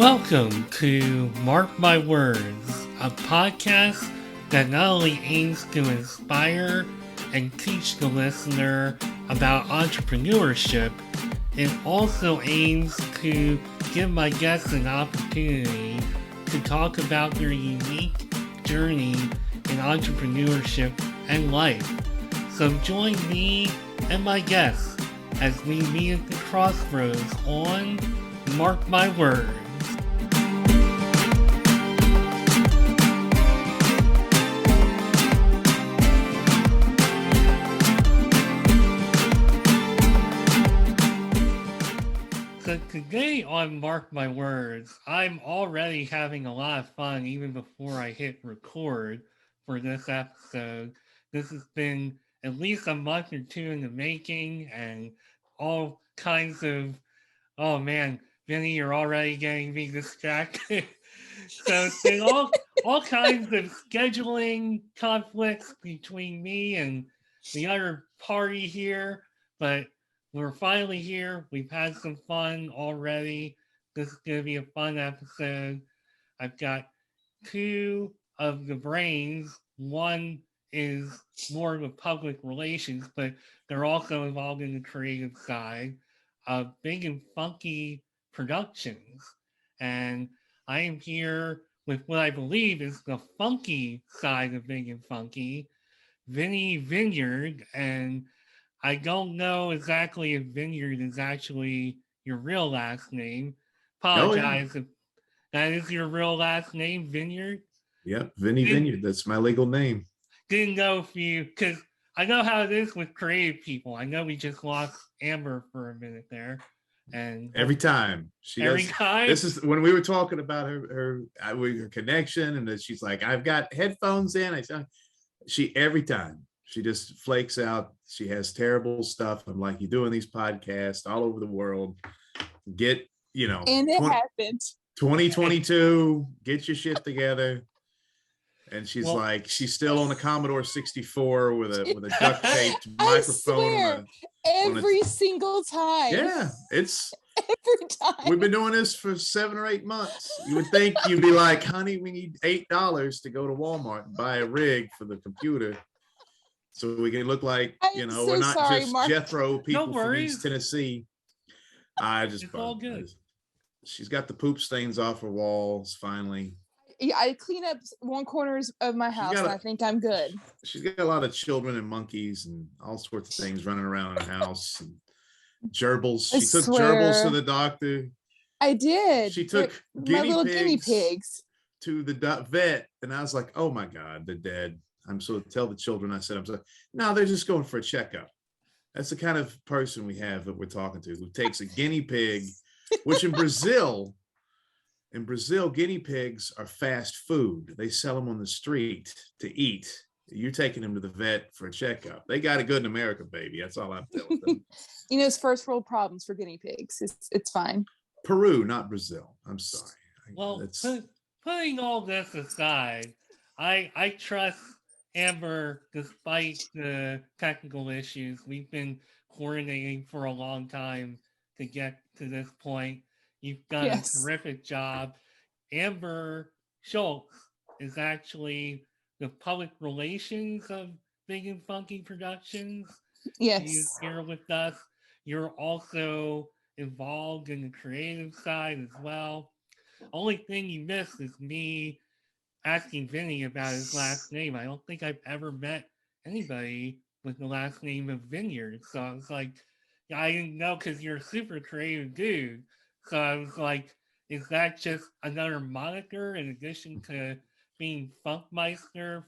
Welcome to Mark My Words, a podcast that not only aims to inspire and teach the listener about entrepreneurship, it also aims to give my guests an opportunity to talk about their unique journey in entrepreneurship and life. So join me and my guests as we meet at the crossroads on Mark My Words. So today on Mark My Words, I'm already having a lot of fun even before I hit record for this episode. This has been at least a month or two in the making and all kinds of, oh man, Vinny, you're already getting me distracted. So it's been all kinds of scheduling conflicts between me and the other party here, but we're finally here. We've had some fun already. This is going to be a fun episode. I've got two of the brains. One is more of a public relations, but they're also involved in the creative side of Big and Funky Productions. And I am here with what I believe is the funky side of Big and Funky, Vinny Vineyard. And I don't know exactly if Vineyard is actually your real last name. Apologize if that is your real last name, Vineyard. Yep, Vinny Vineyard. That's my legal name. Didn't know if you, because I know how it is with creative people. I know we just lost Amber for a minute there. And every time this is when we were talking about her connection, and that she's like, I've got headphones in. Every time she just flakes out. She has terrible stuff. I'm like, you're doing these podcasts all over the world. And it happened. 2022, get your shit together. And she's like, she's still on the Commodore 64 with a duct taped microphone. Every single time. Yeah, it's every time. We've been doing this for 7 or 8 months. You would think you'd be like, honey, we need $8 to go to Walmart and buy a rig for the computer, so we can look like we're not just Marc. Jethro people from East Tennessee. It's all good. She's got the poop stains off her walls finally. Yeah, I clean up one corners of my house and I think I'm good. She's got a lot of children and monkeys and all sorts of things running around in her house, and gerbils. She took gerbils to the doctor. I did. She took guinea pigs to the vet, and I was like, oh my God, they're dead. Tell the children, I'm sorry. No, they're just going for a checkup. That's the kind of person we have that we're talking to, who takes a guinea pig, which in Brazil, guinea pigs are fast food. They sell them on the street to eat. You're taking them to the vet for a checkup. They got it good in America, baby. That's all I'm telling them. It's first world problems for guinea pigs. It's fine. Peru, not Brazil. I'm sorry. Well, putting all this aside, I trust Amber despite the technical issues. We've been coordinating for a long time to get to this point. You've done a terrific job. Amber Schultz is actually the public relations of Big and Funky Productions. Yes. She's here with us. You're also involved in the creative side as well. Only thing you missed is me asking Vinny about his last name. I don't think I've ever met anybody with the last name of Vineyard. So I was like, I didn't know, because you're a super creative dude. So I was like, is that just another moniker in addition to being Funkmaster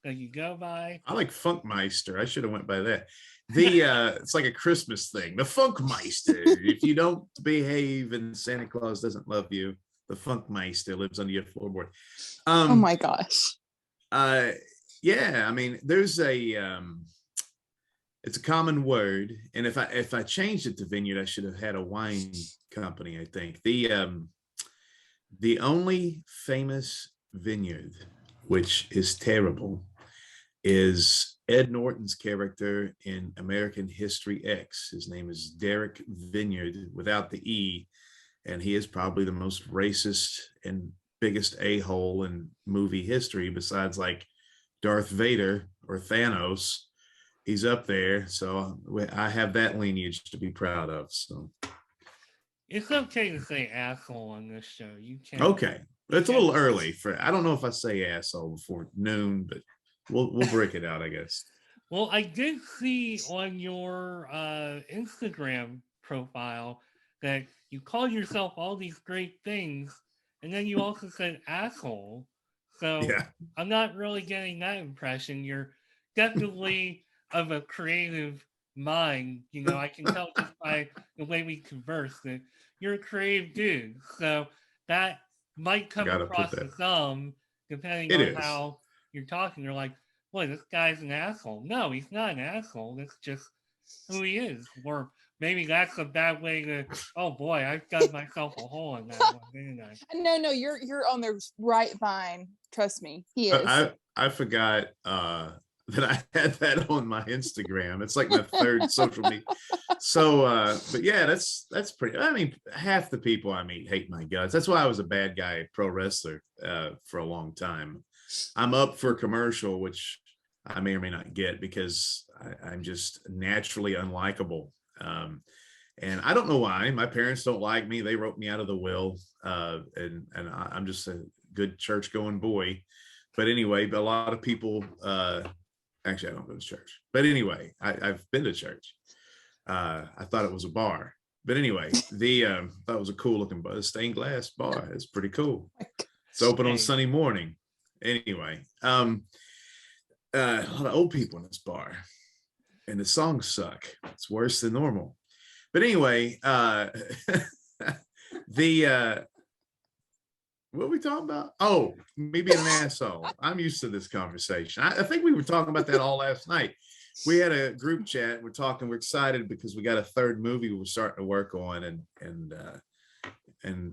that you go by? I like Funkmeister. I should have went by that. It's like a Christmas thing. The Funkmeister. If you don't behave and Santa Claus doesn't love you, the Funkmeister lives under your floorboard. Oh my gosh. Yeah, I mean, there's it's a common word, and if I changed it to Vineyard, I should have had a wine company. I think the only famous vineyard, which is terrible, is Ed Norton's character in American History X. His name is Derek Vineyard without the E, and he is probably the most racist and biggest a-hole in movie history, besides like Darth Vader or Thanos. He's up there, so I have that lineage to be proud of. So it's okay to say asshole on this show. You can. Okay, it's a little early for. I don't know if I say asshole before noon, but we'll break it out, I guess. Well, I did see on your Instagram profile that you called yourself all these great things, and then you also said asshole. So Yeah, I'm not really getting that impression. You're definitely of a creative mind. You know, I can tell just by the way we converse that you're a creative dude. So that might come gotta put across to that. some, depending It on is. how you're talking. You're like, boy, this guy's an asshole. No, he's not an asshole. That's just who he is. Or maybe that's a bad way to. Oh boy, I've got myself a hole in that one, didn't I? No, you're on the right vine. Trust me, he is. I forgot that I had that on my Instagram. It's like my third social media. So, but yeah, that's pretty. I mean, half the people I meet hate my guts. That's why I was a bad guy pro wrestler for a long time. I'm up for commercial, which I may or may not get because I'm just naturally unlikable. And I don't know why. My parents don't like me. They wrote me out of the will, and I'm just a good church going boy. But anyway, a lot of people. Actually, I don't go to church. But anyway, I've been to church. I thought it was a bar. But anyway, thought it was a cool looking bar, stained glass bar. It's pretty cool. It's open on Sunday morning. Anyway, a lot of old people in this bar, and the songs suck. It's worse than normal. But anyway, what are we talking about? Oh, me being an asshole. I'm used to this conversation. I think we were talking about that all last night. We had a group chat. We're talking. We're excited because we got a third movie we're starting to work on, and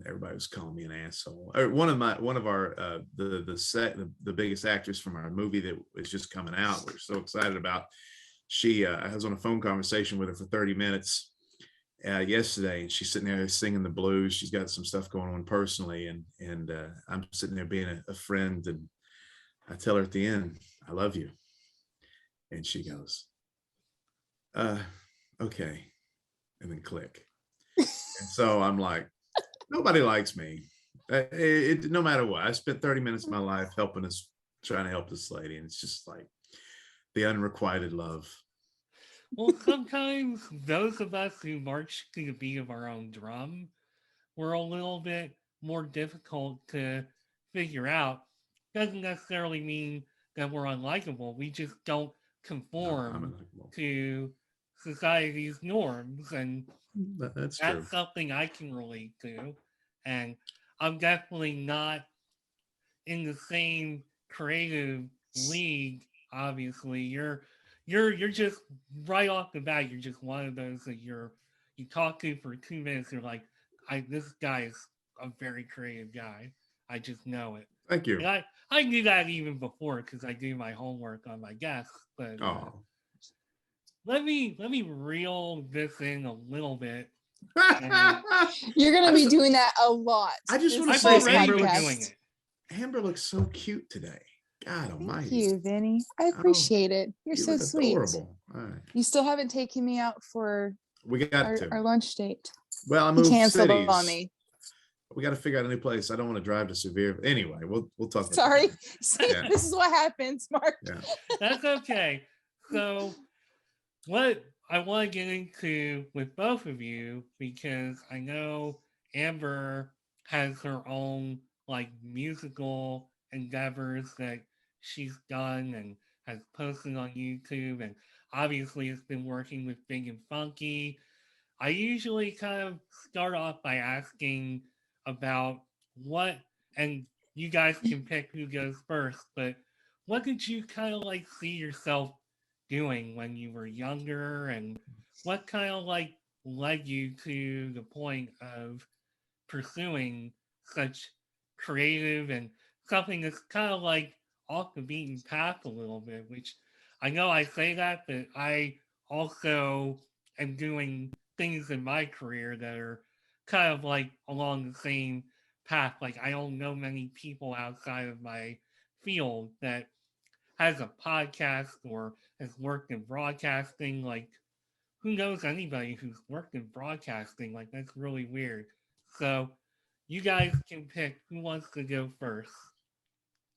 everybody was calling me an asshole. Or one of our the biggest actress from our movie that is just coming out. We're so excited about. She I was on a phone conversation with her for 30 minutes yesterday, and she's sitting there singing the blues. She's got some stuff going on personally, and I'm sitting there being a friend, and I tell her at the end, I love you. And she goes, okay. And then click. And so I'm like, nobody likes me. No matter what. I spent 30 minutes of my life trying to help this lady. And it's just like the unrequited love. Well, sometimes those of us who march to the beat of our own drum were a little bit more difficult to figure out. Doesn't necessarily mean that we're unlikable. We just don't conform to society's norms, and that's something I can relate to. And I'm definitely not in the same creative league. Obviously, you're just right off the bat. You're just one of those that you talk to for 2 minutes. You're like, this guy is a very creative guy. I just know it. Thank you. And I knew that even before because I do my homework on my guests. But let me reel this in a little bit. You're gonna be doing that a lot. I just want to say, Amber looks so cute today. God almighty. Thank you, Vinny. I appreciate it. You're so sweet. Adorable. All right. You still haven't taken me out for our lunch date. Well, I moved canceled cities. on me. We got to figure out a new place. I don't want to drive to Severe. Anyway, we'll talk about Sorry. See, this is what happens, Mark. Yeah. That's okay. So what I want to get into with both of you, because I know Amber has her own like musical endeavors that she's done and has posted on YouTube, and obviously has been working with Big and Funky. I usually kind of start off by asking about what, and you guys can pick who goes first, but what did you kind of like see yourself doing when you were younger, and what kind of like led you to the point of pursuing such creative and something that's kind of like off the beaten path a little bit, which I know I say that, but I also am doing things in my career that are kind of like along the same path. Like I don't know many people outside of my field that has a podcast or has worked in broadcasting. Like who knows anybody who's worked in broadcasting? Like that's really weird. So you guys can pick who wants to go first.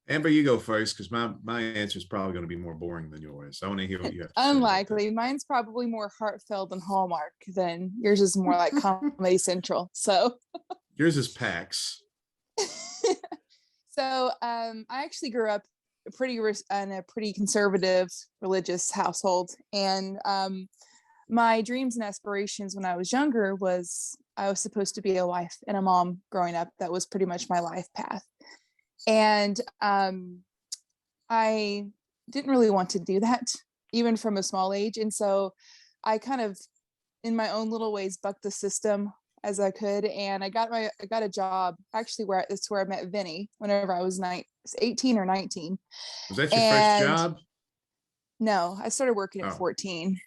Amber, you go first because my answer is probably going to be more boring than yours. I want to hear what you have to Unlikely. Mine's probably more heartfelt and Hallmark than yours is more like Comedy Central. So yours is PAX. So I actually grew up in a pretty conservative religious household, and my dreams and aspirations when I was younger was I was supposed to be a wife and a mom growing up. That was pretty much my life path. And I didn't really want to do that, even from a small age. And so I kind of, in my own little ways, bucked the system as I could. And I got a job actually it's where I met Vinny whenever I was 18 or 19. Was that your first job? No, I started working at 14.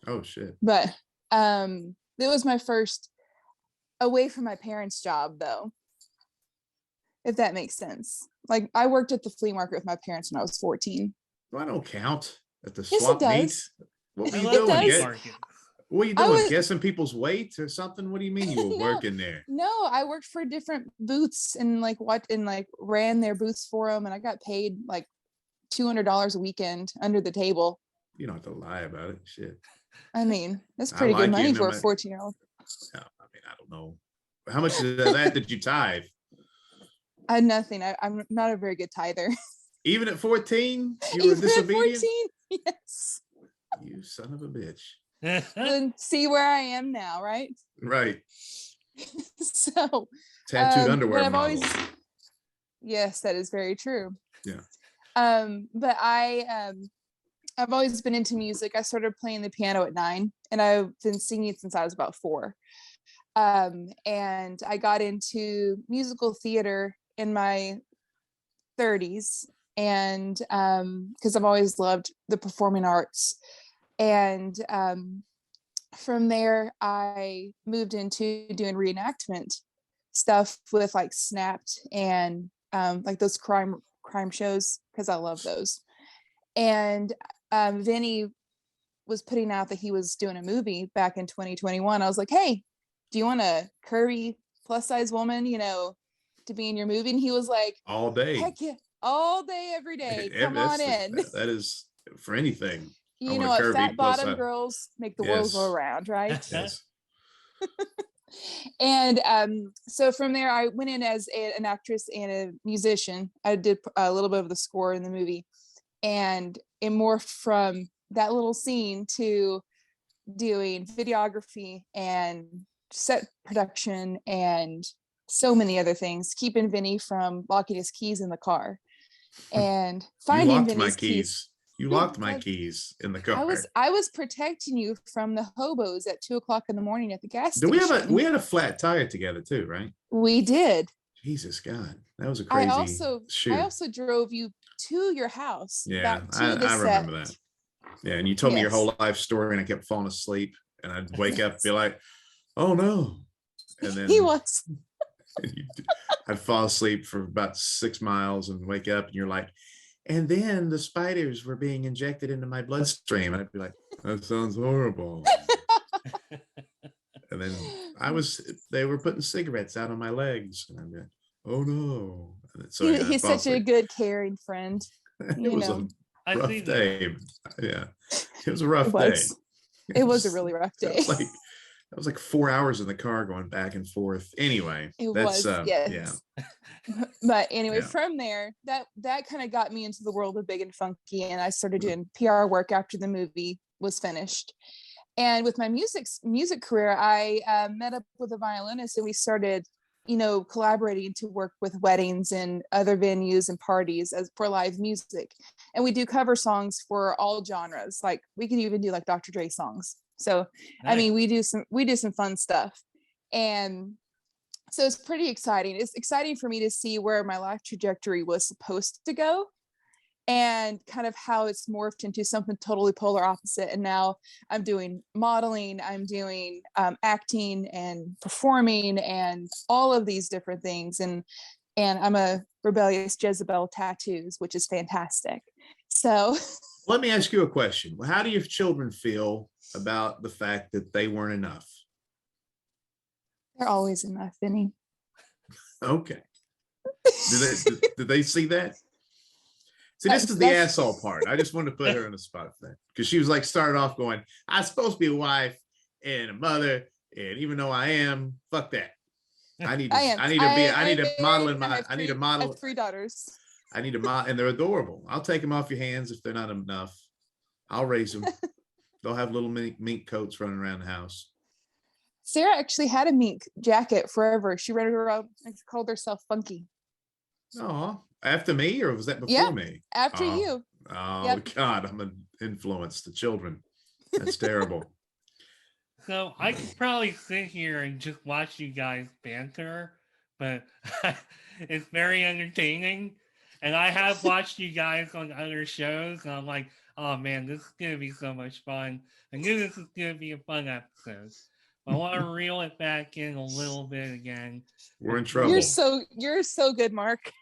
Oh shit. But it was my first away from my parents' job though. If that makes sense. Like I worked at the flea market with my parents when I was 14. Well, I don't count at the yes, swap meet. What were you doing? What are you doing? Guessing people's weight or something? What do you mean you were working there? No, I worked for different booths and ran their booths for them, and I got paid like $200 a weekend under the table. You don't have to lie about it. Shit. I mean, that's pretty good money for a 14-year-old. I mean, I don't know. How much of that did you tithe? I had nothing. I'm not a very good tither. Even at 14, you were disobedient? At 14, yes. You son of a bitch. And see where I am now, right? Right. So tattooed underwear model. Yes, that is very true. Yeah. But I've always been into music. I started playing the piano at 9, and I've been singing since I was about 4. And I got into musical theater in my 30s, and because I've always loved the performing arts. And from there I moved into doing reenactment stuff with like Snapped and like those crime shows, because I love those. And Vinny was putting out that he was doing a movie back in 2021. I was like, hey, do you want a curvy plus size woman, to be in your movie? And he was like, all day. Heck yeah, all day, every day. Come on in. That is for anything. You know what? Fat bottom girls make the world go around, right? Yes. And so from there, I went in as an actress and a musician. I did a little bit of the score in the movie, and it morphed from that little scene to doing videography and set production and so many other things, keeping Vinny from locking his keys in the car and finding Vinny's keys. You locked my keys in the car. I was protecting you from the hobos at 2:00 in the morning at the gas station. We had a flat tire together too, right? We did. Jesus God, that was a crazy shoot. I also drove you to your house. Yeah, I remember that. Yeah, and you told me your whole life story, and I kept falling asleep, and I'd wake up and be like, "Oh no!" And then he was. I'd fall asleep for about 6 miles and wake up, and you're like, and then the spiders were being injected into my bloodstream. And I'd be like, that sounds horrible. And then they were putting cigarettes out on my legs. And I'd be like, oh no. So he's such a good, caring friend. It was a rough day. Yeah. It was a rough day. It was a really rough day. That was like 4 hours in the car going back and forth. Anyway, yes. Yeah. But anyway, from there, that kind of got me into the world of Big and Funky, and I started doing PR work after the movie was finished. And with my music career, I met up with a violinist, and we started, collaborating to work with weddings and other venues and parties for live music. And we do cover songs for all genres. Like we can even do like Dr. Dre songs. So, nice. I mean, we do some fun stuff. And so it's pretty exciting. It's exciting for me to see where my life trajectory was supposed to go. and kind of how it's morphed into something totally polar opposite. And now I'm doing modeling, I'm doing acting and performing and all of these different things. And I'm a rebellious Jezebel tattoos, which is fantastic. So let me ask you a question. How do your children feel about the fact that they weren't enough? They're always enough, Vinny. Okay. Did they see that? See, this is the asshole part. I just wanted to put her on the spot for that, because she was like, started off going, I'm supposed to be a wife and a mother, and even though I am, fuck that. I need to model. 3 daughters. I need to model, and they're adorable. I'll take them off your hands if they're not enough. I'll raise them. They'll have little mink coats running around the house. Sarah actually had a mink jacket forever. She ran around and called herself Funky. Oh, after me, or was that before me? After you. Oh, yep. God, I'm an influence to children. That's terrible. So I could probably sit here and just watch you guys banter, but it's very entertaining. And I have watched you guys on other shows, and I'm like, oh man, this is going to be so much fun. I knew this was going to be a fun episode. I want to reel it back in a little bit again. We're in trouble. You're so good, Mark.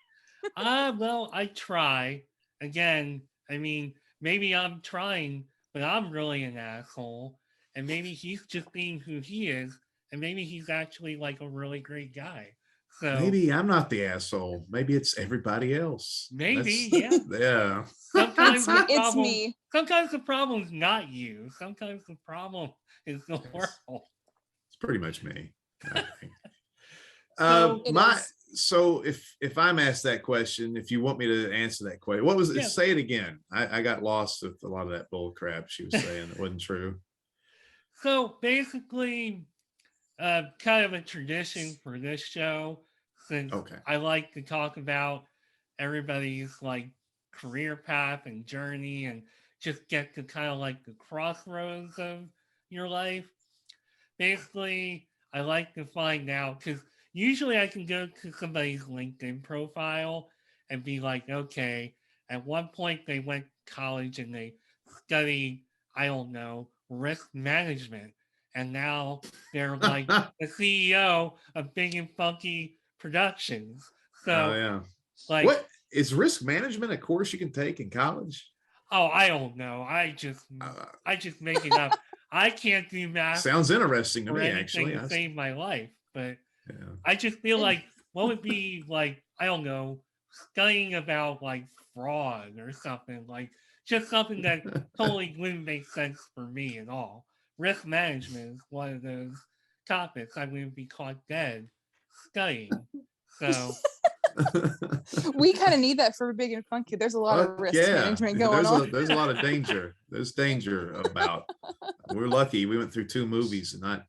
Well, I try. Again, I mean, maybe I'm trying, but I'm really an asshole. And maybe he's just being who he is, and maybe he's actually like a really great guy. So maybe I'm not the asshole. Maybe it's everybody else. Maybe, yeah. Sometimes it's me. Sometimes the problem's not you. Sometimes the problem is the world. It's pretty much me, I think. So if I'm asked that question, if you want me to answer that question, what was it? Yeah. Say it again. I got lost with a lot of that bull crap she was saying that wasn't true. So basically, kind of a tradition for this show, since I like to talk about everybody's like career path and journey, and just get to kind of like the crossroads of your life. Basically, I like to find out, because usually I can go to somebody's LinkedIn profile and be like, okay, at one point they went to college and they studied, I don't know, risk management. And now they're like the CEO of Big and Funky Productions. So, like, what is risk management a course you can take in college? Oh, I don't know. I just make it up. I can't do math. Sounds interesting to me, actually. To save my life, but I just feel like, what would be like, I don't know, studying about like fraud or something, like just something that totally wouldn't make sense for me at all. Risk management is one of those topics I wouldn't be caught dead studying. So we kind of need that for Big and Funky. There's a lot of risk management going on. There's a lot of danger. There's danger about. We're lucky we went through 2 movies and not.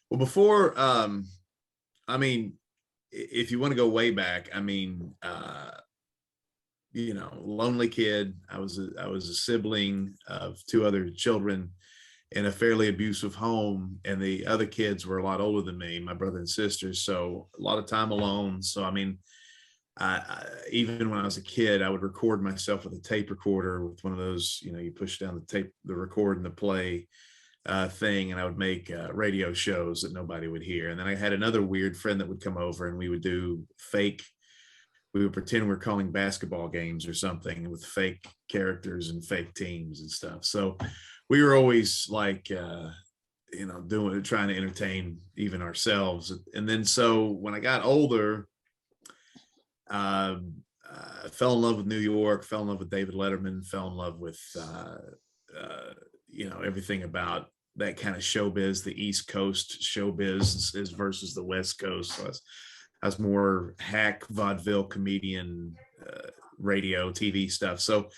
Well, before, I mean, if you want to go way back, I mean, lonely kid. I was a sibling of 2 other children in a fairly abusive home, and the other kids were a lot older than me, my brother and sisters. So a lot of time alone. So, I mean, even when I was a kid, I would record myself with a tape recorder, with one of those, you push down the tape, the record and the play thing, and I would make radio shows that nobody would hear. And then I had another weird friend that would come over, and we would do we would pretend we were calling basketball games or something with fake characters and fake teams and stuff. So we were always like, trying to entertain even ourselves. And then so when I got older, I fell in love with New York, fell in love with David Letterman, fell in love with, everything about that kind of showbiz. The East Coast showbiz is versus the West Coast. So I was more hack, vaudeville, comedian, radio, TV stuff. So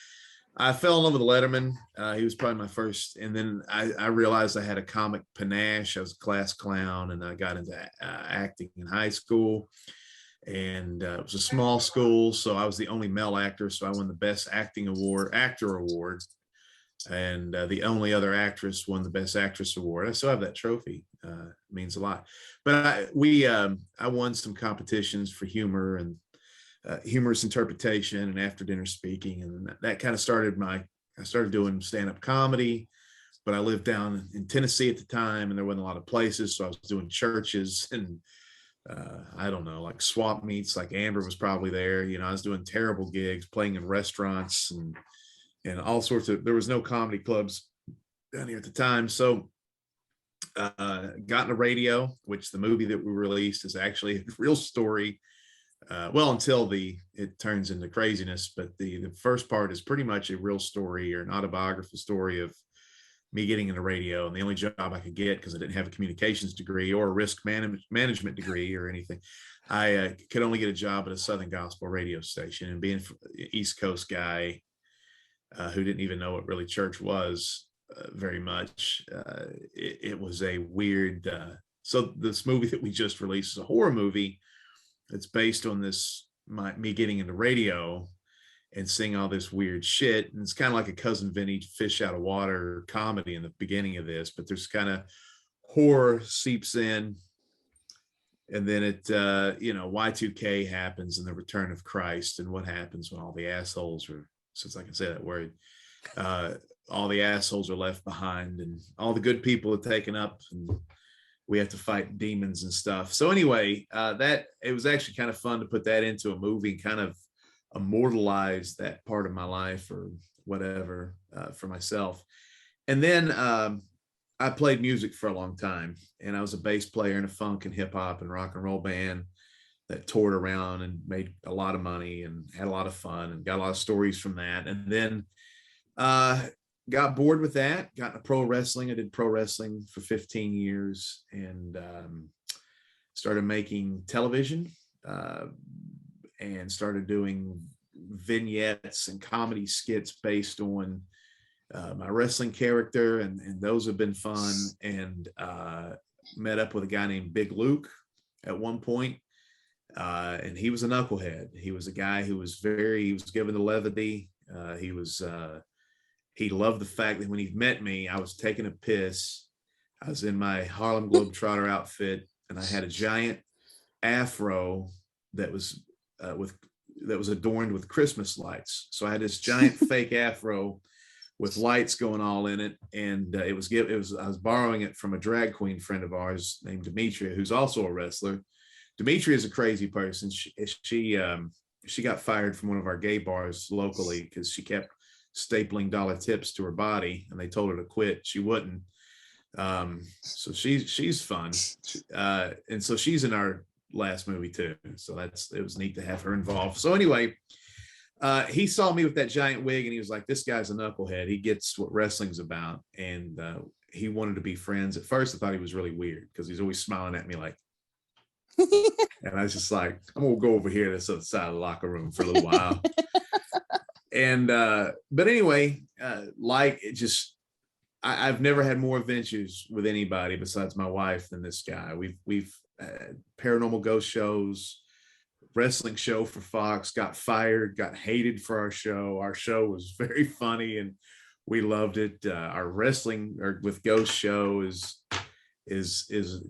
I fell in love with Letterman. He was probably my first. And then I realized I had a comic panache. I was a class clown, and I got into acting in high school. And it was a small school, so I was the only male actor. So I won the Best Actor Award. And the only other actress won the Best Actress Award. I still have that trophy. It means a lot. But I won some competitions for humor, and humorous interpretation and after dinner speaking. And that kind of started I started doing stand-up comedy, but I lived down in Tennessee at the time and there wasn't a lot of places. So I was doing churches and I don't know, like swap meets, like Amber was probably there. You know, I was doing terrible gigs, playing in restaurants and all sorts of, there was no comedy clubs down here at the time. So got into radio, which the movie that we released is actually a real story. Well, until it turns into craziness, but the first part is pretty much a real story or an autobiographical story of me getting into radio, and the only job I could get because I didn't have a communications degree or a risk management degree or anything. I could only get a job at a Southern gospel radio station, and being an East Coast guy who didn't even know what really church was very much, it was a weird. So this movie that we just released is a horror movie. It's based on me getting into radio and seeing all this weird shit. And it's kind of like a Cousin Vinny fish out of water comedy in the beginning of this, but there's kind of horror seeps in. And then it, Y2K happens and the return of Christ and what happens when all the assholes are, since I can say that word, all the assholes are left behind and all the good people are taken up and we have to fight demons and stuff. So anyway, it was actually kind of fun to put that into a movie, kind of immortalize that part of my life or whatever for myself. And then I played music for a long time, and I was a bass player in a funk and hip hop and rock and roll band that toured around and made a lot of money and had a lot of fun and got a lot of stories from that. And then got bored with that, got into pro wrestling. I did pro wrestling for 15 years and started making television and started doing vignettes and comedy skits based on my wrestling character. And those have been fun. And met up with a guy named Big Luke at one point. And he was a knucklehead. He was a guy who was he was given to levity. He loved the fact that when he met me, I was taking a piss. I was in my Harlem Globetrotter outfit, and I had a giant afro that was adorned with Christmas lights. So I had this giant fake afro with lights going all in it, and I was borrowing it from a drag queen friend of ours named Demetria, who's also a wrestler. Demetria is a crazy person. She got fired from one of our gay bars locally because she kept stapling dollar tips to her body, and they told her to quit. She wouldn't. So she's fun, and so she's in our last movie too. So it was neat to have her involved. So anyway, he saw me with that giant wig, and he was like, "This guy's a knucklehead. He gets what wrestling's about," and he wanted to be friends. At first, I thought he was really weird because he's always smiling at me like. And I was just like, I'm gonna go over here to the other side of the locker room for a little while. And but anyway, I've never had more adventures with anybody besides my wife than this guy. We've paranormal ghost shows, wrestling show for Fox, got fired, got hated for our show. Our show was very funny and we loved it. Our wrestling with ghost show is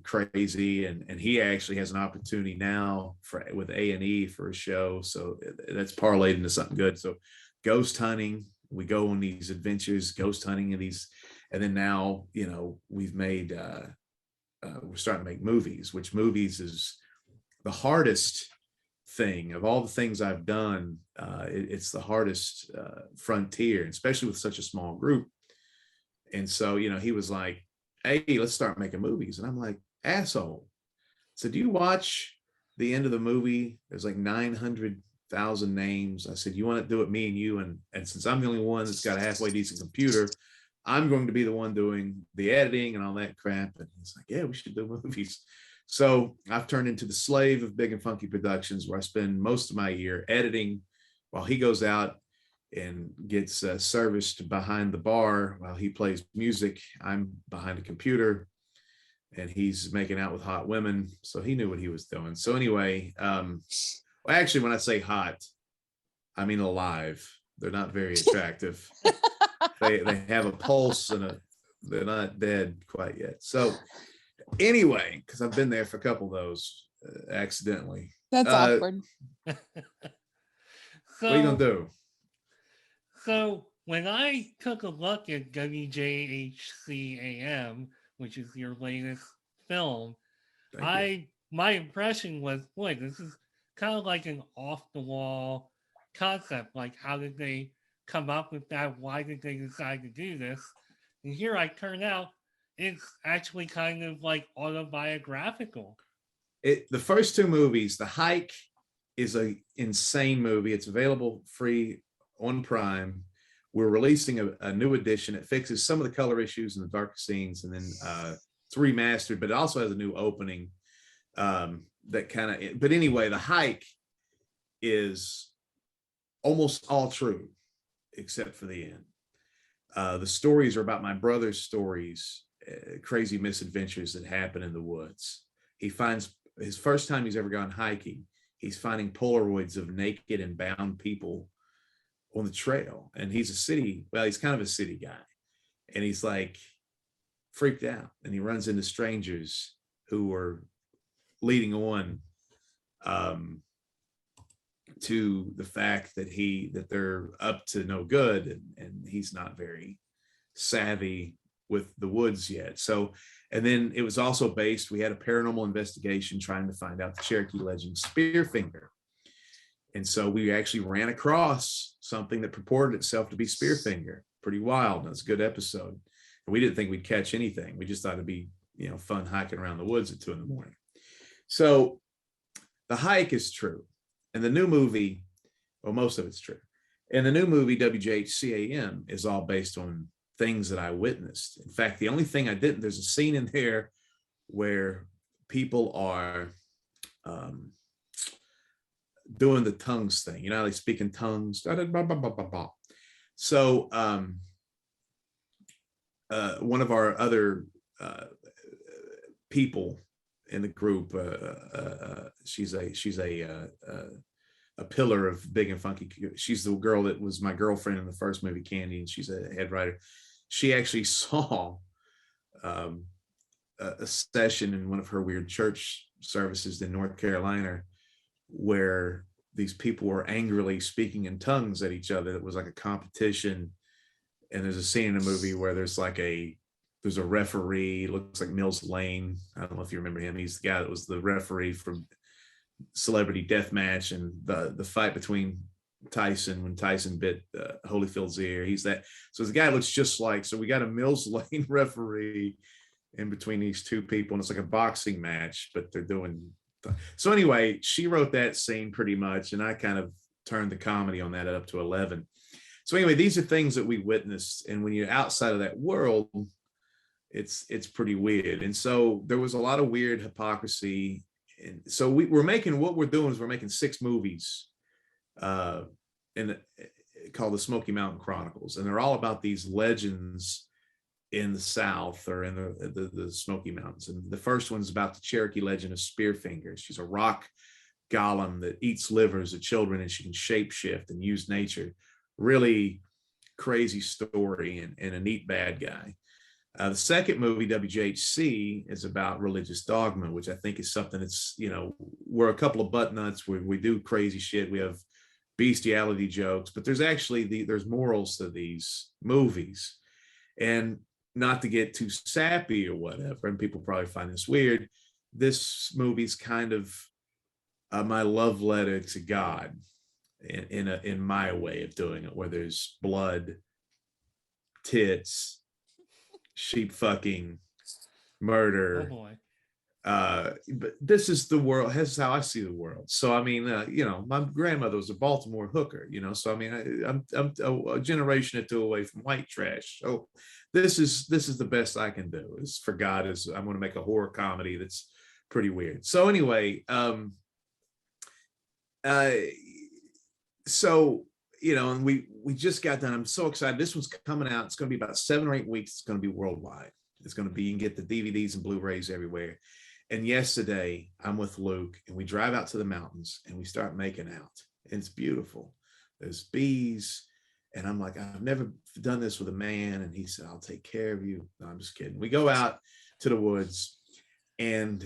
crazy, and he actually has an opportunity now with A&E for a show, so that's parlayed into something good. So ghost hunting, we go on these adventures, ghost hunting and then now we've made we're starting to make movies, which movies is the hardest thing of all the things I've done. It's the hardest frontier, especially with such a small group. And so he was like, "Hey, let's start making movies." And I'm like, "Asshole." So do you watch the end of the movie? There's like 900,000 names. I said, "You want to do it, me and you? And since I'm the only one that's got a halfway decent computer, I'm going to be the one doing the editing and all that crap." And he's like, "Yeah, we should do movies." So I've turned into the slave of Big and Funky Productions, where I spend most of my year editing while he goes out and gets serviced behind the bar while he plays music. I'm behind a computer and he's making out with hot women. So he knew what he was doing. So anyway, well, actually, when I say hot, I mean alive. They're not very attractive. they have a pulse and they're not dead quite yet. So anyway, because I've been there for a couple of those accidentally. That's awkward. What are you gonna So, do? so when I took a look at WJHCAM, which is your latest film, Thank you. my impression was, boy, this is kind of like an off the wall concept. Like, how did they come up with that? Why did they decide to do this? And here I turn out it's actually kind of like autobiographical. The first two movies, The Hike is a insane movie. It's available free on Prime. We're releasing a new edition. It fixes some of the color issues and the darker scenes, and then it's remastered, but it also has a new opening that kind of. But anyway, The Hike is almost all true, except for the end. The stories are about my brother's stories, crazy misadventures that happen in the woods. He finds his first time he's ever gone hiking, he's finding Polaroids of naked and bound people on the trail. And he's kind of a city guy. And he's like freaked out. And he runs into strangers who are leading on to the fact that they're up to no good, and he's not very savvy with the woods yet. So, and then it was also based, we had a paranormal investigation trying to find out the Cherokee legend Spearfinger. And so we actually ran across something that purported itself to be Spearfinger. Pretty wild. That's a good episode. And we didn't think we'd catch anything. We just thought it'd be, fun hiking around the woods at 2 a.m. So The Hike is true. And the new movie, well, most of it's true. And the new movie, WJHCAM, is all based on things that I witnessed. In fact, the only thing I didn't, there's a scene in there where people are doing the tongues thing. You know how they speak in tongues? So one of our other people in the group, she's a pillar of Big and Funky. She's the girl that was my girlfriend in the first movie, Candy, and she's a head writer. She actually saw a session in one of her weird church services in North Carolina where these people were angrily speaking in tongues at each other. It was like a competition. And there's a scene in the movie where there's a referee, looks like Mills Lane. I don't know if you remember him. He's the guy that was the referee from Celebrity Deathmatch and the fight between Tyson when Tyson bit Holyfield's ear. He's that. So the guy looks just like, so we got a Mills Lane referee in between these two people, and it's like a boxing match, but they're doing. So anyway, she wrote that scene pretty much, and I kind of turned the comedy on that up to 11. So anyway, these are things that we witnessed, and when you're outside of that world, it's pretty weird. And so there was a lot of weird hypocrisy. And so we're making 6 movies called the Smoky Mountain Chronicles, and they're all about these legends in the South or in the Smoky Mountains. And the first one's about the Cherokee legend of Spearfinger. She's a rock golem that eats livers of children, and she can shapeshift and use nature. Really crazy story and a neat bad guy. The second movie, WJHC, is about religious dogma, which I think is something that's, we're a couple of butt nuts. We do crazy shit. We have bestiality jokes, but there's actually there's morals to these movies. And not to get too sappy or whatever, and people probably find this weird, this movie's kind of my love letter to God in my way of doing it, where there's blood, tits, sheep fucking, murder. Oh boy. But this is the world. This is how I see the world. So I mean, my grandmother was a Baltimore hooker. So I mean, I'm a generation or two away from white trash. So this is the best I can do. Is for God is I'm going to make a horror comedy that's pretty weird. So anyway, so and we just got done. I'm so excited. This one's coming out. It's going to be about 7 or 8 weeks. It's going to be worldwide. It's going to be, you can get the DVDs and Blu-rays everywhere. And yesterday I'm with Luke and we drive out to the mountains and we start making out. And it's beautiful. There's bees. And I'm like, I've never done this with a man. And he said, I'll take care of you. No, I'm just kidding. We go out to the woods and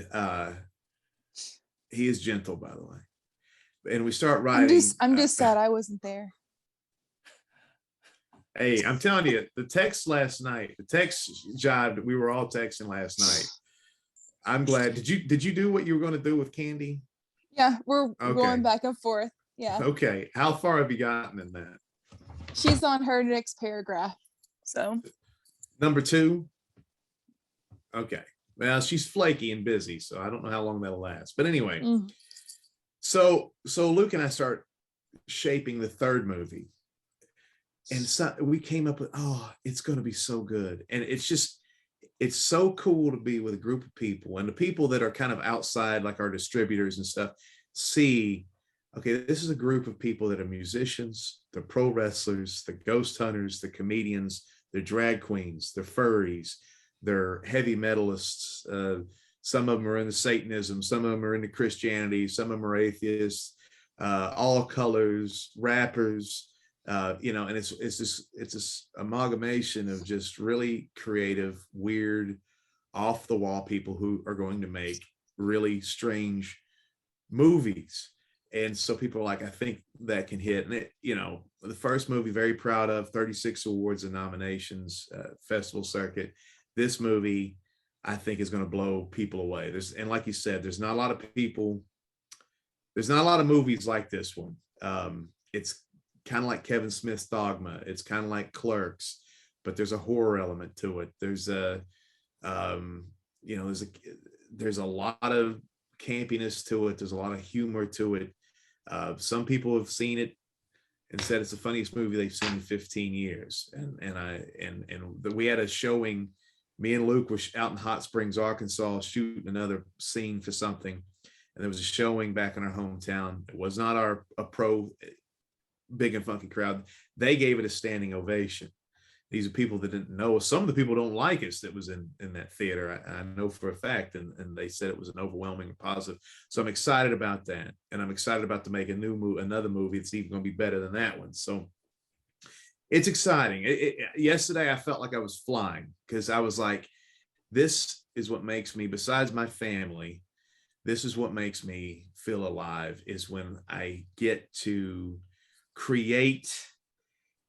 he is gentle, by the way. and we start writing. I'm just sad I wasn't there. Hey, I'm telling you, the text jived. We were all texting last night. I'm glad. Did you do what you were going to do with Candy? Yeah, we're going back and forth. Yeah. Okay. How far have you gotten in that? She's on her next paragraph. So. Number 2. Okay. Well, she's flaky and busy, so I don't know how long that'll last. But anyway, so Luke and I start shaping the third movie. And so we came up with, it's going to be so good. And it's so cool to be with a group of people, and the people that are kind of outside, like our distributors and stuff, see, okay, this is a group of people that are musicians, they're pro wrestlers, they're ghost hunters, they're comedians, they're drag queens, they're furries, they're heavy metalists. Some of them are into Satanism, some of them are into Christianity, some of them are atheists, all colors, rappers. And it's this amalgamation of just really creative, weird, off the wall people who are going to make really strange movies. And so people are like, I think that can hit. And the first movie, very proud of, 36 awards and nominations, festival circuit. This movie, I think, is going to blow people away. And like you said, there's not a lot of movies like this one. It's kind of like Kevin Smith's Dogma. It's kind of like Clerks, but there's a horror element to it. There's a lot of campiness to it. There's a lot of humor to it. Some people have seen it and said it's the funniest movie they've seen in 15 years. And we had a showing. Me and Luke were out in Hot Springs, Arkansas, shooting another scene for something. And there was a showing back in our hometown. It was not a pro big and funky crowd. They gave it a standing ovation. These are people that didn't know us. Some of the people don't like us that was in that theater. I know for a fact, and they said it was an overwhelming positive. So I'm excited about that, and I'm excited about to make another movie that's even going to be better than that one. So it's exciting. Yesterday I felt like I was flying, because I was like, this is what makes me, besides my family, this is what makes me feel alive, is when I get to create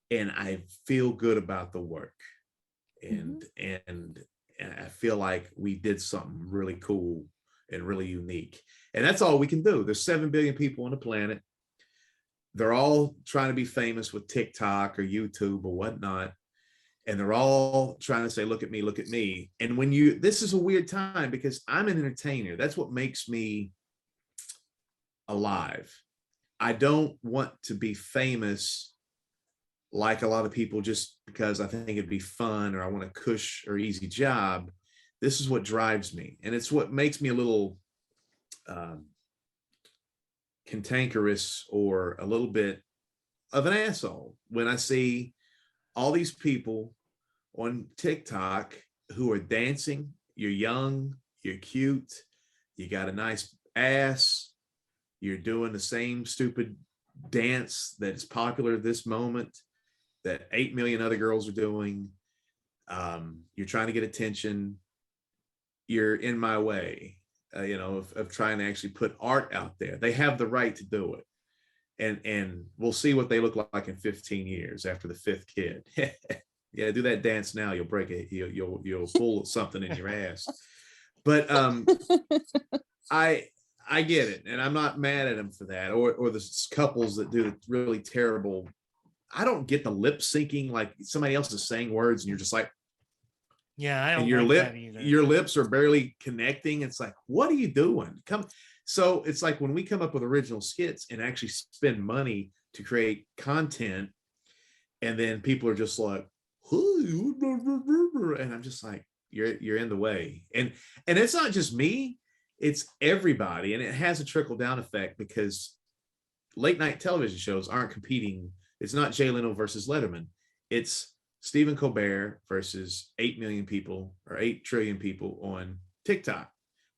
and I feel good about the work, and I feel like we did something really cool and really unique. And that's all we can do. There's 7 billion people on the planet. They're all trying to be famous with TikTok or YouTube or whatnot, and they're all trying to say, look at me, look at me. And this is a weird time, because I'm an entertainer. That's what makes me alive. I don't want to be famous like a lot of people just because I think it'd be fun, or I want a cush or easy job. This is what drives me. And it's what makes me a little cantankerous, or a little bit of an asshole, when I see all these people on TikTok who are dancing. You're young, you're cute, you got a nice ass, you're doing the same stupid dance that's popular at this moment that 8 million other girls are doing. You're trying to get attention. You're in my way, of trying to actually put art out there. They have the right to do it. And we'll see what they look like in 15 years after the 5th kid. Yeah, do that dance now. You'll break it. You'll pull something in your ass. But I get it, and I'm not mad at them for that, or the couples that do really terrible. I don't get the lip syncing, like somebody else is saying words and you're just like, yeah, I don't and like that either. Your lips are barely connecting. It's like, what are you doing? So it's like when we come up with original skits and actually spend money to create content, and then people are just like, and I'm just like, you're in the way. And it's not just me. It's everybody, and it has a trickle down effect, because late night television shows aren't competing. It's not Jay Leno versus Letterman. It's Stephen Colbert versus 8 million people or 8 trillion people on TikTok.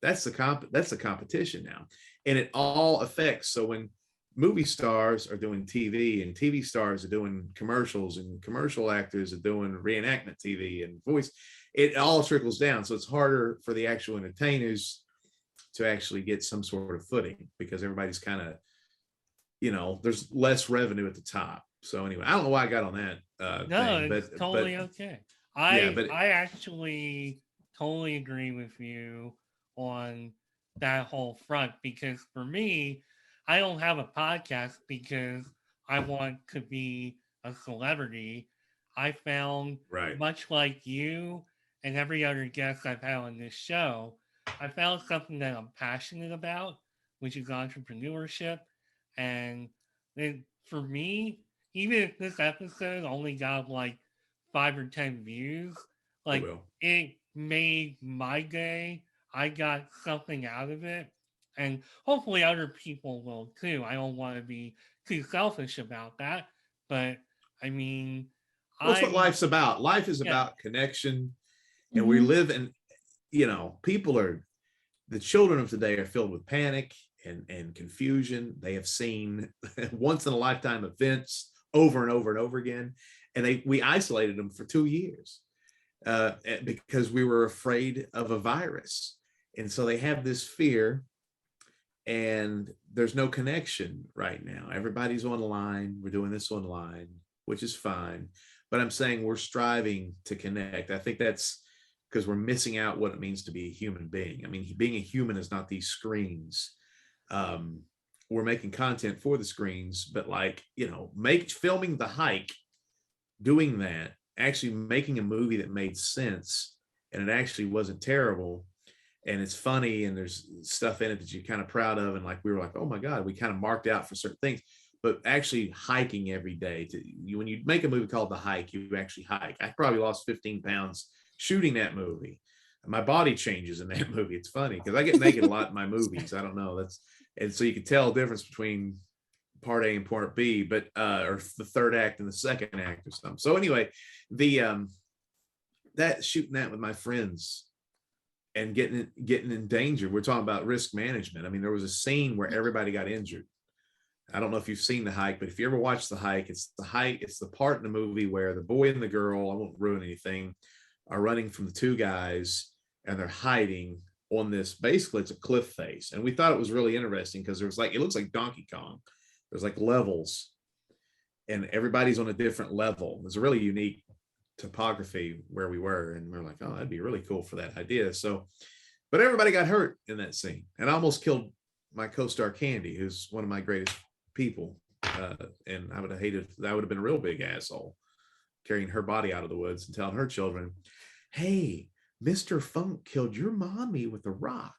That's the competition now, and it all affects. So when movie stars are doing TV, and TV stars are doing commercials, and commercial actors are doing reenactment TV and voice, it all trickles down. So it's harder for the actual entertainers to actually get some sort of footing, because everybody's kind of there's less revenue at the top. So anyway, I don't know why I got on that No, thing, it's totally okay. I actually totally agree with you on that whole front, because for me, I don't have a podcast because I want to be a celebrity. I found, right. much like you and every other guest I've had on this show, I found something that I'm passionate about, which is entrepreneurship. And for me, even if this episode only got like 5 or 10 views, It like will. it made my day. I got something out of it. And hopefully other people will too. I don't want to be too selfish about that. But I mean, Well, that's what I'm, life's about. Life is yeah, about connection, and we Mhm. live in, the children of today are filled with panic and confusion. They have seen once in a lifetime events over and over and over again, and we isolated them for 2 years because we were afraid of a virus, and so they have this fear, and there's no connection right now. Everybody's online. We're doing this online, which is fine, but I'm saying we're striving to connect. I think that's because we're missing out what it means to be a human being. I mean, being a human is not these screens. We're making content for the screens, but filming the hike, doing that, actually making a movie that made sense, and it actually wasn't terrible, and it's funny, and there's stuff in it that you're kind of proud of, and like we were like, oh my god, we kind of marked out for certain things. But actually hiking every day, when you make a movie called The Hike, you actually hike. I probably lost 15 pounds shooting that movie. My body changes in that movie. It's funny because I get naked a lot in my movies. I don't know. And so you can tell the difference between part A and part B, but or the third act and the second act or something. So anyway, that shooting that with my friends and getting in danger. We're talking about risk management. I mean, there was a scene where everybody got injured. I don't know if you've seen The Hike, but if you ever watch The Hike, it's the part in the movie where the boy and the girl, I won't ruin anything, are running from the two guys, and they're hiding on this, basically it's a cliff face. And we thought it was really interesting because it looks like Donkey Kong. There's like levels, and everybody's on a different level. It's a really unique topography where we were, and we're like, oh, that'd be really cool for that idea. So, but everybody got hurt in that scene, and I almost killed my co-star Candy, who's one of my greatest people, and I would have hated, that would have been a real big asshole, carrying her body out of the woods and telling her children, hey, Mr. Funk killed your mommy with a rock.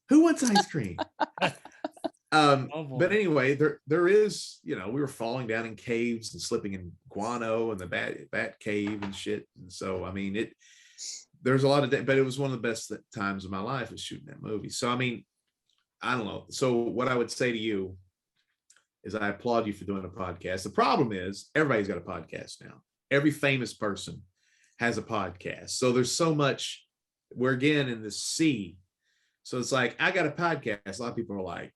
Who wants ice cream? But anyway, there is, we were falling down in caves and slipping in guano and the bat cave and shit. And so, I mean, there's a lot of, but it was one of the best times of my life was shooting that movie. So, I mean, I don't know. So what I would say to you is I applaud you for doing a podcast. The problem is everybody's got a podcast now. Every famous person has a podcast. So there's so much, we're again in this sea. So it's like, I got a podcast. A lot of people are like,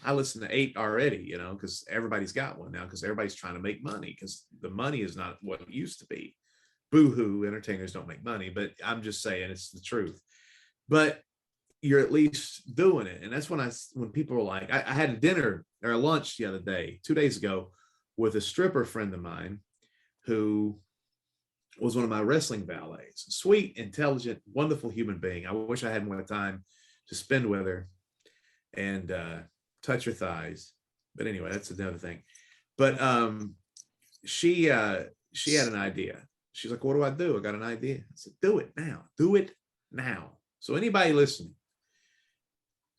I listen to 8 already, because everybody's got one now, because everybody's trying to make money, because the money is not what it used to be. Boo-hoo, entertainers don't make money, but I'm just saying it's the truth. But you're at least doing it. And that's when people are like, I had a dinner or a lunch the other day, 2 days ago, with a stripper friend of mine who was one of my wrestling valets. Sweet, intelligent, wonderful human being. I wish I had more time to spend with her and touch her thighs. But anyway, that's another thing. But she had an idea. She's like, what do I do? I got an idea. I said, do it now. Do it now. So anybody listening,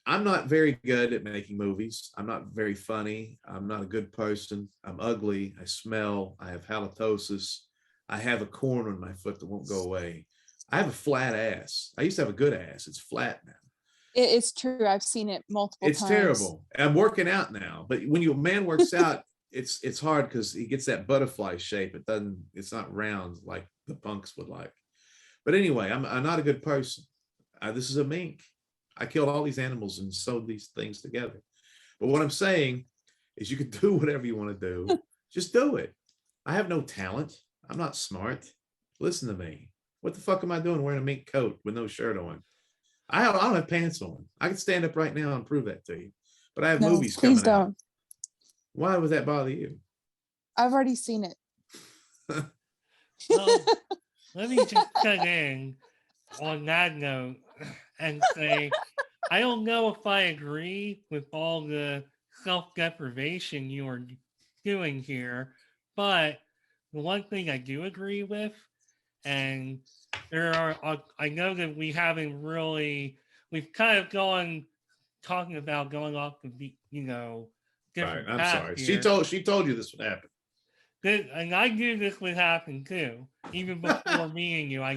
I'm not very good at making movies. I'm not very funny. I'm not a good person. I'm ugly. I smell. I have halitosis. I have a corn on my foot that won't go away. I have a flat ass. I used to have a good ass. It's flat now. It's true. I've seen it multiple times. It's terrible. I'm working out now, but when a man works out, it's hard because he gets that butterfly shape. It's not round like the punks would like. But anyway, I'm not a good person. This is a mink. I killed all these animals and sewed these things together. But what I'm saying is you can do whatever you want to do. Just do it. I have no talent. I'm not smart. Listen to me. What the fuck am I doing wearing a mink coat with no shirt on? I don't have pants on. I can stand up right now and prove that to you. but I have No, movies please coming out. don't. Why would that bother you? I've already seen it. Well, let me just cut in on that note and say, I don't know if I agree with all the self-deprivation you are doing here, but the one thing I do agree with, and there are, I know that we haven't really, we've kind of talking about going off the, Right. different I'm path sorry. here. She told you this would happen. And I knew this would happen too, even before meeting you. I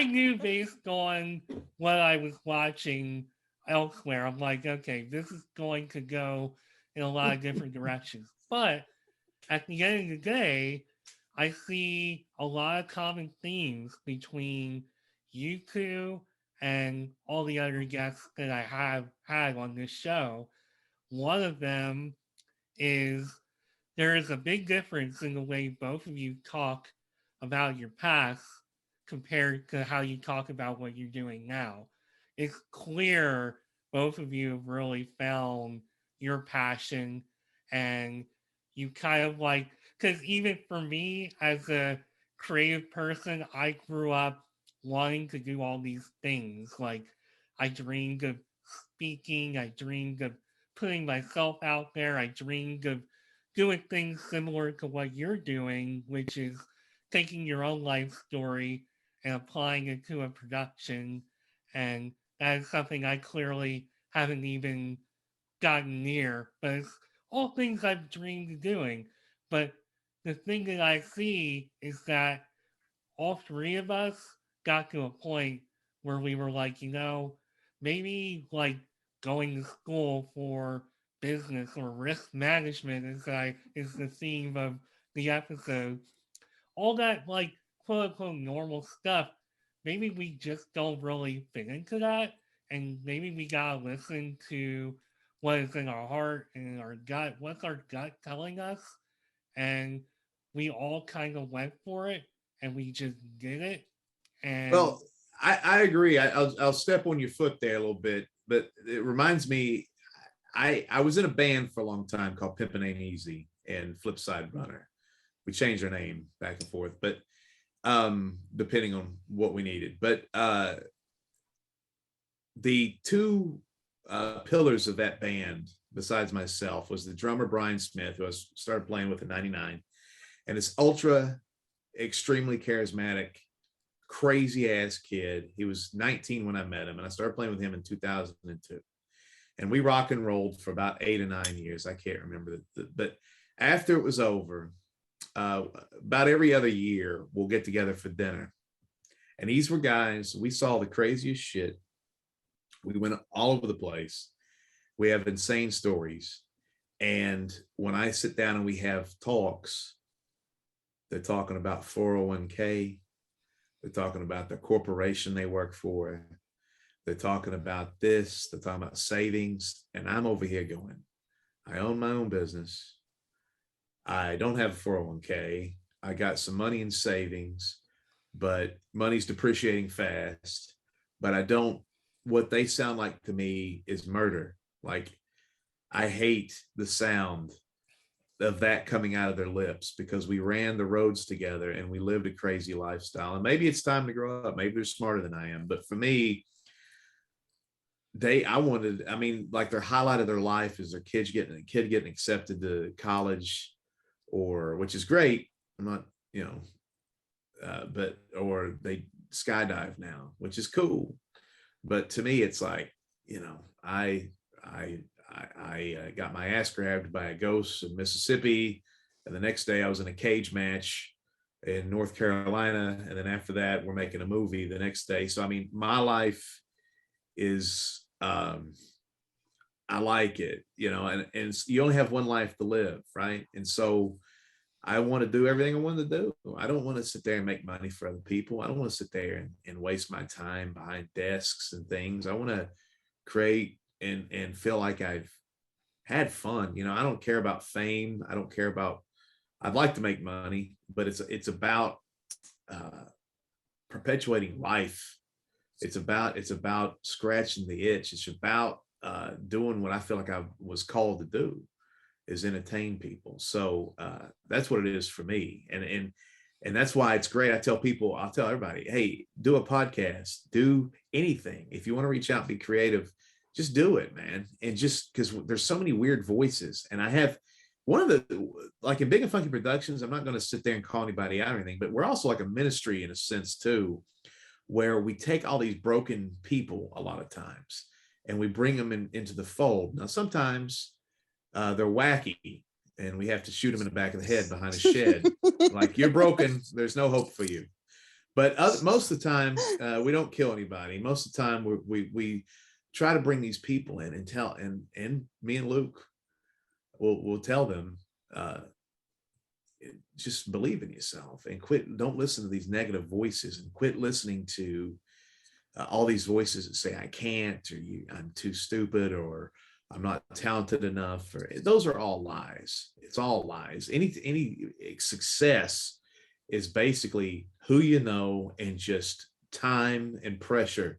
knew based on what I was watching elsewhere. I'm like, okay, this is going to go in a lot of different directions. But at the end of the day, I see a lot of common themes between you two and all the other guests that I have had on this show. One of them is there is a big difference in the way both of you talk about your past compared to how you talk about what you're doing now. It's clear both of you have really found your passion and you kind of like, because even for me as a creative person, I grew up wanting to do all these things. Like, I dreamed of speaking, I dreamed of putting myself out there, I dreamed of doing things similar to what you're doing, which is taking your own life story and applying it to a production. And that is something I clearly haven't even gotten near. But it's all things I've dreamed of doing. But the thing that I see is that all three of us got to a point where we were like, maybe like going to school for business or risk management is the theme of the episode. All that like quote unquote normal stuff, maybe we just don't really fit into that. And maybe we gotta listen to what is in our heart and our gut. What's our gut telling us? And we all kind of went for it and we just did it. And Well, I agree. I'll step on your foot there a little bit, but it reminds me, I was in a band for a long time called Pimpin' Ain't Easy and Flipside Runner. We changed our name back and forth, but depending on what we needed. But the two pillars of that band, besides myself, was the drummer Brian Smith, who I started playing with in '99, and this ultra, extremely charismatic, crazy ass kid. He was 19 when I met him, and I started playing with him in 2002. And we rock and rolled for about 8 or 9 years. I can't remember, but after it was over, about every other year, we'll get together for dinner. And these were guys, we saw the craziest shit. We went all over the place. We have insane stories. And when I sit down and we have talks, they're talking about 401k. They're talking about the corporation they work for. They're talking about this. They're talking about savings. And I'm over here going, I own my own business. I don't have a 401k. I got some money in savings, but money's depreciating fast. But I don't, what they sound like to me is murder. Like, I hate the sound of that coming out of their lips because we ran the roads together and we lived a crazy lifestyle. And maybe it's time to grow up. Maybe they're smarter than I am. But for me, like their highlight of their life is their kid getting accepted to college, or which is great. I'm not, or they skydive now, which is cool. But to me, it's like, I got my ass grabbed by a ghost in Mississippi, and the next day I was in a cage match in North Carolina, and then after that we're making a movie the next day. So I mean, my life is I like it, and you only have one life to live, right? And so I want to do everything I want to do. I don't want to sit there and make money for other people. I don't want to sit there and waste my time behind desks and things. I want to create and feel like I've had fun. I don't care about fame. I don't care about, I'd like to make money, but it's about perpetuating life. It's about scratching the itch. It's about doing what I feel like I was called to do, is entertain people. So that's what it is for me. And that's why it's great. I'll tell everybody, hey, do a podcast, do anything. If you want to reach out, be creative, just do it, man. And just because there's so many weird voices. And I have one of the, like in Big and Funky Productions, I'm not going to sit there and call anybody out or anything, but we're also like a ministry in a sense too, where we take all these broken people a lot of times and we bring them into the fold. Now, sometimes they're wacky and we have to shoot them in the back of the head behind a shed. Like, you're broken, there's no hope for you. But most of the time, we don't kill anybody. Most of the time, we try to bring these people in and me and Luke will tell them, just believe in yourself and don't listen to these negative voices, and quit listening to all these voices that say I can't, or I'm too stupid, or I'm not talented enough. Or those are all lies. It's all lies. Any success is basically who you know and just time and pressure.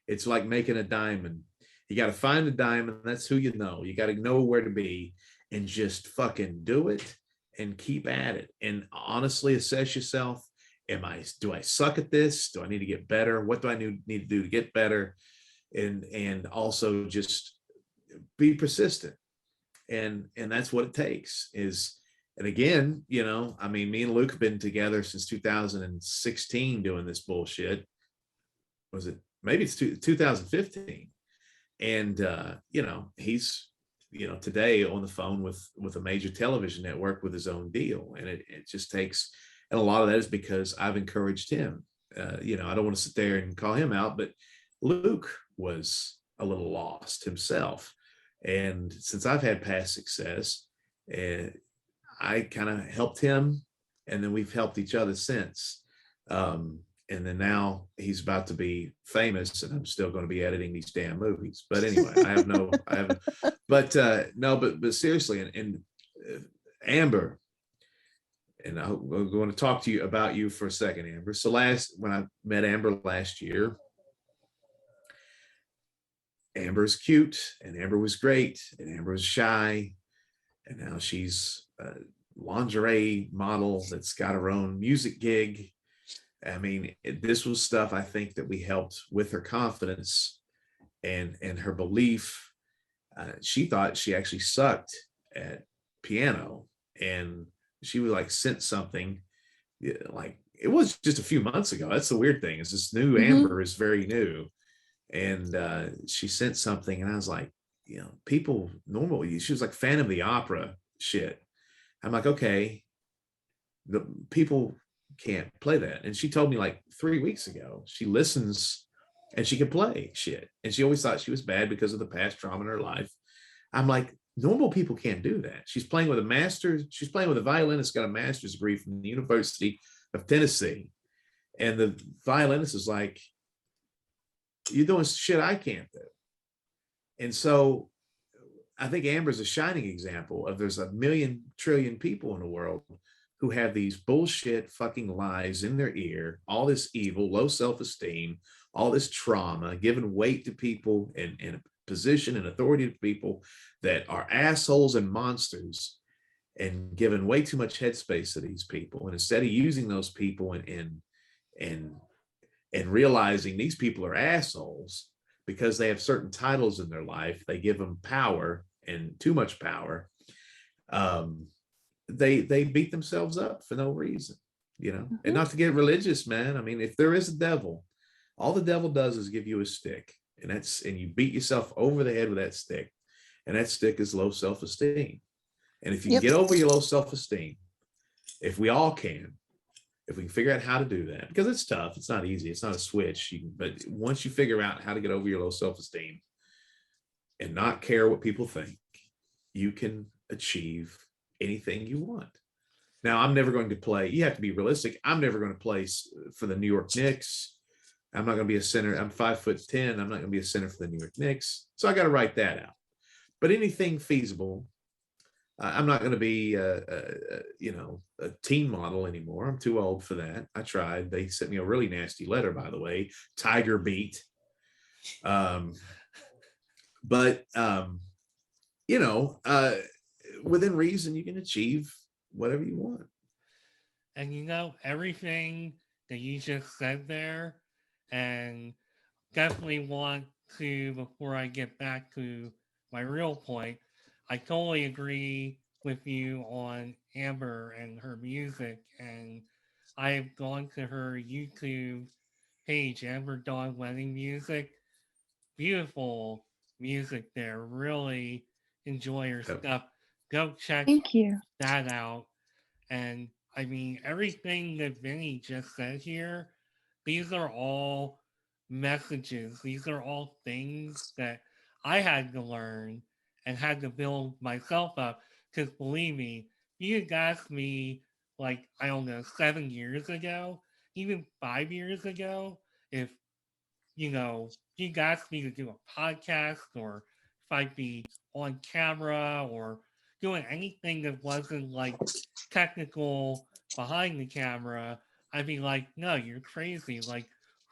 It's like making a diamond. You got to find a diamond. That's who you know. You got to know where to be and just fucking do it and keep at it. And honestly assess yourself. Do I suck at this? Do I need to get better? What do I need to do to get better? And also just be persistent. And that's what it takes is, and again, I mean, me and Luke have been together since 2016 doing this bullshit. Was it? Maybe it's 2015. And, he's, today on the phone with a major television network with his own deal. And it just takes, and a lot of that is because I've encouraged him. I don't want to sit there and call him out, but Luke was a little lost himself. And since I've had past success, I kind of helped him, and then we've helped each other since. And then now he's about to be famous, and I'm still going to be editing these damn movies. But anyway, but seriously, and Amber, and I'm going to talk to you about you for a second, Amber. So when I met Amber last year, Amber's cute, and Amber was great, and Amber was shy, and now she's a lingerie model that's got her own music gig. I mean, this was stuff I think that we helped with her confidence and her belief. She thought she actually sucked at piano, and she was like sent something, like it was just a few months ago. That's the weird thing, is this new Amber is very new. And she sent something, and I was like, people normally, she was like Phantom of the Opera shit. I'm like, okay, the people can't play that. And she told me like 3 weeks ago, she listens and she can play shit. And she always thought she was bad because of the past trauma in her life. I'm like, normal people can't do that. She's playing with a violinist, got a master's degree from the University of Tennessee. And the violinist is like, you're doing shit I can't do. And so I think Amber's a shining example of there's 1 trillion people in the world who have these bullshit fucking lies in their ear, all this evil, low self-esteem, all this trauma, giving weight to people and position and authority to people that are assholes and monsters, and giving way too much headspace to these people. And instead of using those people and realizing these people are assholes because they have certain titles in their life, they give them power and too much power. They beat themselves up for no reason, and not to get religious, man. I mean, if there is a devil, all the devil does is give you a stick, and you beat yourself over the head with that stick, and that stick is low self-esteem. And if you can get over your low self-esteem, if we can figure out how to do that, because it's tough, it's not easy, it's not a switch, but once you figure out how to get over your low self-esteem and not care what people think, you can achieve anything you want. Now, I'm never going to play, you have to be realistic, I'm never going to play for the New York Knicks. I'm not going to be a center. I'm 5'10". I'm not going to be a center for the New York Knicks. So I got to write that out. But anything feasible. I'm not going to be a teen model anymore. I'm too old for that. I tried. They sent me a really nasty letter, by the way. Tiger beat. but you know, within reason, you can achieve whatever you want. And you know, everything that you just said there, and definitely want to, before I get back to my real point, I totally agree with you on Amber and her music. And I've gone to her YouTube page, Amber Dawn Wedding Music. Beautiful music there. Really enjoy her Yep. stuff. Go check Thank you. that out. And I mean, everything that Vinny just said here, these are all messages. These are all things that I had to learn and had to build myself up. Because believe me, you had asked me, like, I don't know, 7 years ago, even 5 years ago, if, you know, you asked me to do a podcast or if I'd be on camera or doing anything that wasn't like technical behind the camera, I'd be like, no, you're crazy. Like,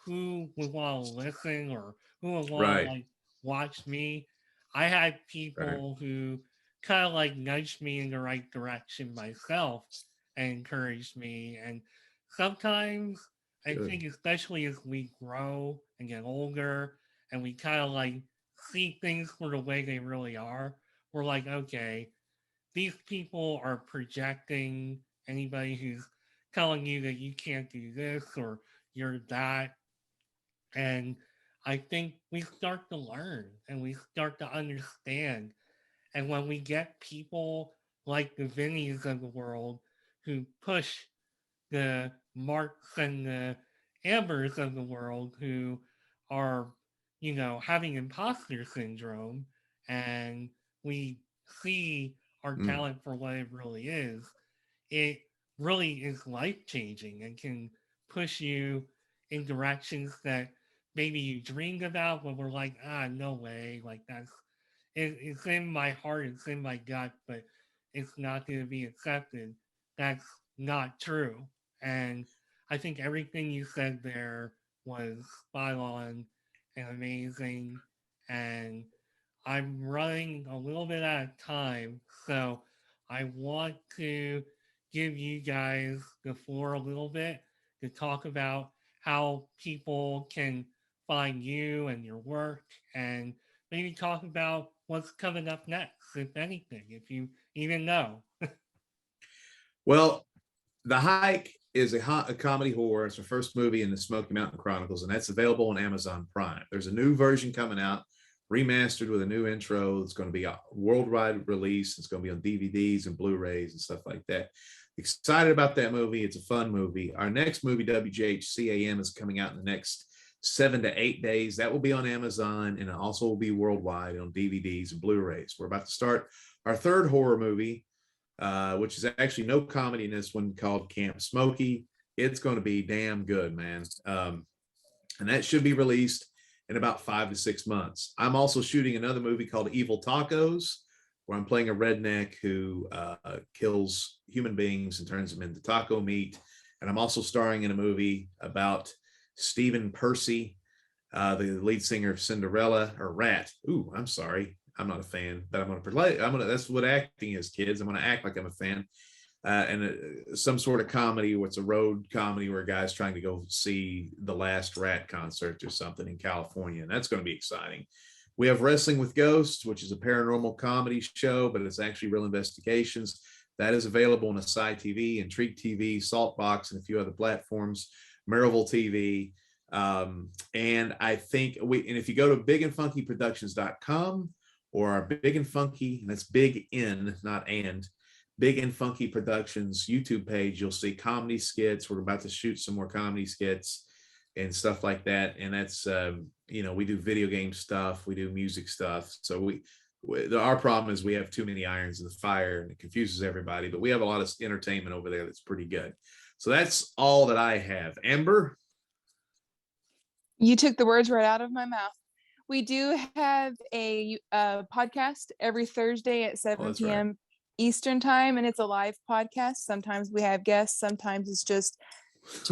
who would want to listen or who would want to Right. like watch me? I had Right. people who kind of like nudged me in the right direction myself and encouraged me. And sometimes I Good. think, especially as we grow and get older and we kind of like see things for the way they really are, we're like, okay, these people are projecting. Anybody who's telling you that you can't do this or you're that. And I think we start to learn and we start to understand. And when we get people like the Vinnies of the world who push the Marks and the Ambers of the world who are, you know, having imposter syndrome, and we see our Mm. talent for what it really is, it really is life changing and can push you in directions that maybe you dreamed about, but we're like, no way, like it's in my heart, it's in my gut, but it's not going to be accepted. That's not true. And I think everything you said there was spot on and amazing. And I'm running a little bit out of time, so I want to give you guys the floor a little bit to talk about how people can find you and your work, and maybe talk about what's coming up next, if anything, if you even know. Well, The Hike is a comedy horror. It's the first movie in the Smoky Mountain Chronicles, and that's available on Amazon Prime. There's a new version coming out, remastered with a new intro. It's going to be a worldwide release. It's going to be on DVDs and Blu-rays and stuff like that. Excited about that movie. It's a fun movie. Our next movie, WJHCAM, is coming out in the next 7 to 8 days. That will be on Amazon, and it also will be worldwide on DVDs and Blu-rays. We're about to start our third horror movie, which is actually no comedy in this one, called Camp Smokey. It's going to be damn good, man. And that should be released in about 5 to 6 months. I'm also shooting another movie called Evil Tacos, where I'm playing a redneck who kills human beings and turns them into taco meat. And I'm also starring in a movie about Stephen Percy, the lead singer of Cinderella, or Rat. Ooh, I'm sorry. I'm not a fan, but I'm going to play. That's what acting is, kids. I'm going to act like I'm a fan. Some sort of comedy, where it's a road comedy where a guy's trying to go see the last Rat concert or something in California. And that's going to be exciting. We have Wrestling with Ghosts, which is a paranormal comedy show, but it's actually real investigations. That is available on Asai TV, Intrigue TV, Saltbox, and a few other platforms, Maryville TV. And I think and if you go to bigandfunkyproductions.com, or our Big and Funky, and that's Big N, not and, Big and Funky Productions YouTube page, you'll see comedy skits. We're about to shoot some more comedy skits and stuff like that. And that's, we do video game stuff, we do music stuff. So our problem is we have too many irons in the fire and it confuses everybody, but we have a lot of entertainment over there that's pretty good. So that's all that I have. Amber? You took the words right out of my mouth. We do have a podcast every Thursday at 7 p.m. Right. Eastern time, and it's a live podcast. Sometimes we have guests, sometimes it's just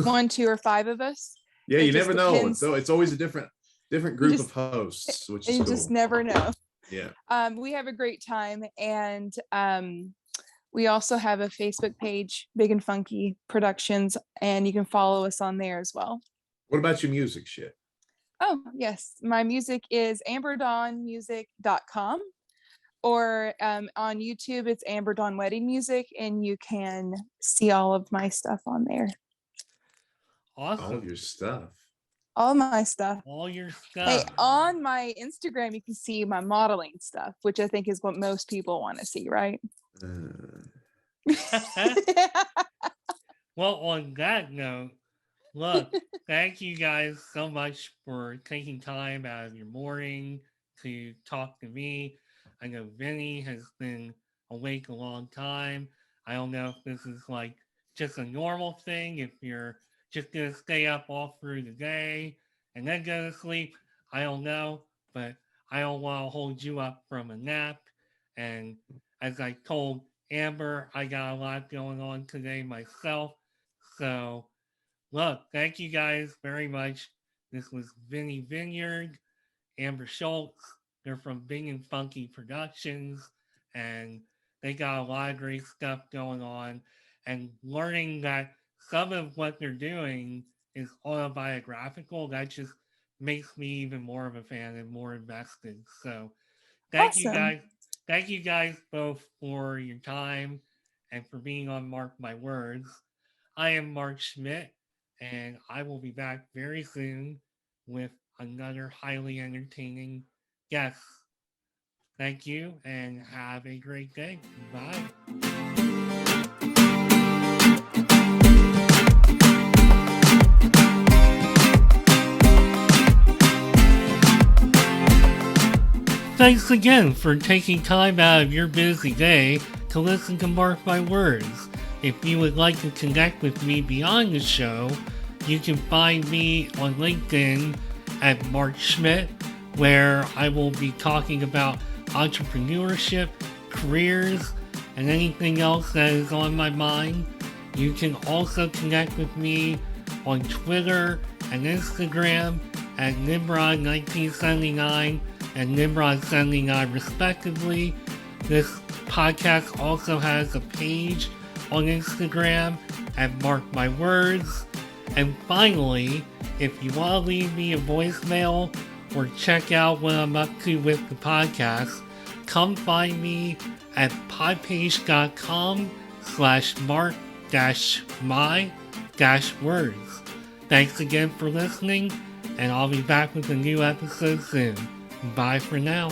1, 2, or 5 of us. Yeah, you never know. It's always a different group of hosts, which is you cool. just never know. Yeah. We have a great time, and we also have a Facebook page, Big and Funky Productions, and you can follow us on there as well. What about your music shit? Oh, yes. My music is amberdawnmusic.com, or on YouTube, it's Amber Dawn Wedding Music, and you can see all of my stuff on there. Awesome. All your stuff. All my stuff. All your stuff. Hey, on my Instagram, you can see my modeling stuff, which I think is what most people want to see, right? Well, on that note, look, thank you guys so much for taking time out of your morning to talk to me. I know Vinny has been awake a long time. I don't know if this is like just a normal thing, if you're just going to stay up all through the day and then go to sleep. I don't know, but I don't want to hold you up from a nap. And as I told Amber, I got a lot going on today myself. So, look, thank you guys very much. This was Vinny Vineyard, Amber Schultz. They're from Big and Funky Productions, and they got a lot of great stuff going on. And learning that some of what they're doing is autobiographical, that just makes me even more of a fan and more invested. So, thank you guys. Thank you guys both for your time and for being on Mark My Words. I am Mark Schmidt, and I will be back very soon with another highly entertaining guest. Thank you, and have a great day. Bye. Thanks again for taking time out of your busy day to listen to Mark My Words. If you would like to connect with me beyond the show, you can find me on LinkedIn at Mark Schmidt, where I will be talking about entrepreneurship, careers, and anything else that is on my mind. You can also connect with me on Twitter and Instagram at Nimrod1979 and Nimrod79 respectively. This podcast also has a page on Instagram at Mark My Words. And finally, if you want to leave me a voicemail or check out what I'm up to with the podcast, come find me at podpage.com/mark-my-words. Thanks again for listening, and I'll be back with a new episode soon. Bye for now.